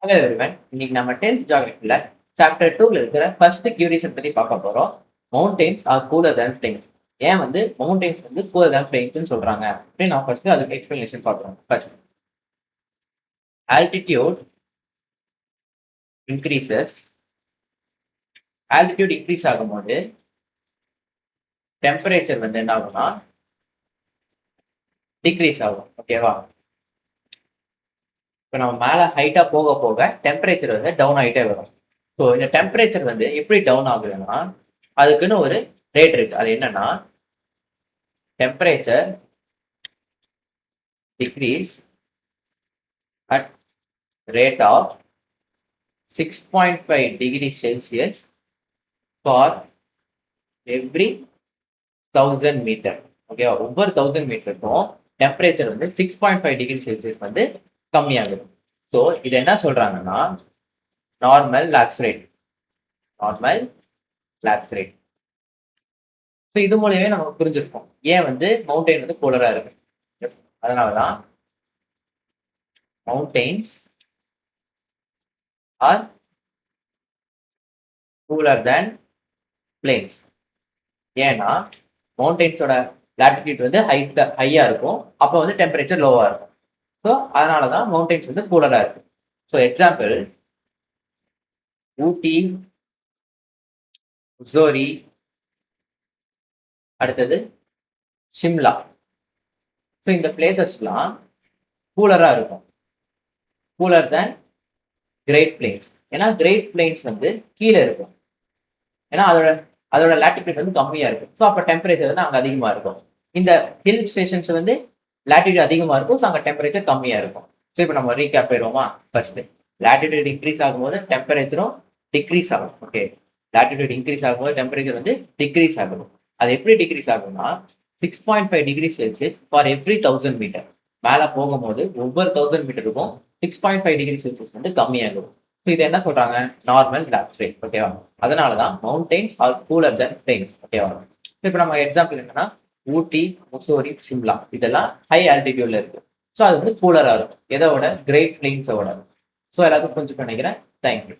Hello everyone. இன்னைக்கு நம்ம 10th ஜியோகிராஃபில chapter 2ல இருக்கிற ஃபர்ஸ்ட் கியூரிசன் பத்தி பார்க்க போறோம். மவுண்டெயின்ஸ் ஆர் கூலர் தேன் பிளேன்ஸ். ஏன் வந்து மவுண்டெயின்ஸ் வந்து கூலர் தேன் பிளேன்ஸ்னு சொல்றாங்க அப்படின்னு நான் ஃபர்ஸ்ட் அதுக்கு எக்ஸ்பிளனேஷன் பார்க்குறோம். First, altitude increases. Altitude increase ஆகும்போது டெம்பரேச்சர் வந்து என்ன ஆகும்னா டிக்ரீஸ் ஆகும். ஓகேவா? இப்போ நம்ம மேலே ஹைட்டாக போக போக டெம்பரேச்சர் வந்து டவுன் ஆகிட்டே வரும். ஸோ இந்த டெம்பரேச்சர் வந்து எப்படி டவுன் ஆகுதுன்னா அதுக்குன்னு ஒரு ரேட் இருக்கு. அது என்னன்னா temperature decrease at rate of 6.5 degree Celsius for every 1000 metre. ஓகேவா? ஒவ்வொரு 1000 மீட்டருக்கும் டெம்பரேச்சர் வந்து 6.5 டிகிரி செல்சியஸ் வந்து கம்மியாகுது. ஸோ இது என்ன சொல்றாங்கன்னா normal lapse rate. Normal lapse rate. So இது மூலயமே நமக்கு புரிஞ்சிருக்கும் ஏன் வந்து மவுண்டெயின் வந்து கூலரா இருக்கு. அதனாலதான் மவுண்டெயின்ஸ் ஆர் கூலர் தேன் பிளேன்ஸ். ஏன்னா மவுண்டெயின்ஸோட லாட்டிடியூட் வந்து ஹையா இருக்கும், அப்போ வந்து டெம்பரேச்சர் லோவா இருக்கும். ஸோ அதனாலதான் மவுண்டெயின்ஸ் வந்து கூலரா இருக்கு. ஸோ எக்ஸாம்பிள் ஊட்டி, முசோரி, அடுத்தது சிம்லா. ஸோ இந்த பிளேசஸ்லாம் கூலரா இருக்கும். கூலர் தேன் கிரேட் பிளேன்ஸ். ஏன்னா கிரேட் பிளேன்ஸ் வந்து கீழே இருக்கும். ஏன்னா அதோட அதோட லாட்டிடியூட் வந்து கம்மியா இருக்கும். ஸோ அப்போ டெம்பரேச்சர் வந்து அங்கே அதிகமா இருக்கும். இந்த ஹில் ஸ்டேஷன்ஸ் வந்து லாட்டிடியூட் அதிகமா இருக்கும், ஸோ அங்கே டெம்பரேச்சர் கம்மியா இருக்கும். ஸோ இப்போ நம்ம ரீகேப் போயிடுவோமா? ஃபர்ஸ்ட், லாட்டிடியூட் இன்க்ரீஸ் ஆகும்போது டெம்பரேச்சரும் டிக்ரீஸ் ஆகும். ஓகே, லாட்டிடியூட் இன்க்ரீஸ் ஆகும்போது டெம்பரேச்சர் வந்து டிக்ரீஸ் ஆகும். அது எப்படி டிக்ரீஸ் ஆகும்னா 6.5 degree Celsius for every 1000 metre. மேலே போகும்போது ஒவ்வொரு 1000 மீட்டருக்கும் 6.5 டிகிரி செல்சியஸ் வந்து கம்மியாகும். ஸோ இது என்ன சொல்றாங்க? Normal lapse rate. ஓகேவா? அதனாலதான் மவுண்டெயின்ஸ் ஆர் கூலர் தென் பிளேன்ஸ். ஓகேவா? இப்போ நம்ம எக்ஸாம்பிள் என்னன்னா ஊட்டி, முசோரி, சிம்லா இதெல்லாம் ஹை ஆல்டிடியூட்ல இருக்கு. ஸோ அது வந்து கூலரா இருக்கும். எதோட? கிரேட் பிளேன்ஸோட. ஸோ எல்லாத்துக்கும் கொஞ்சம் நினைக்கிறேன். தேங்க்யூ.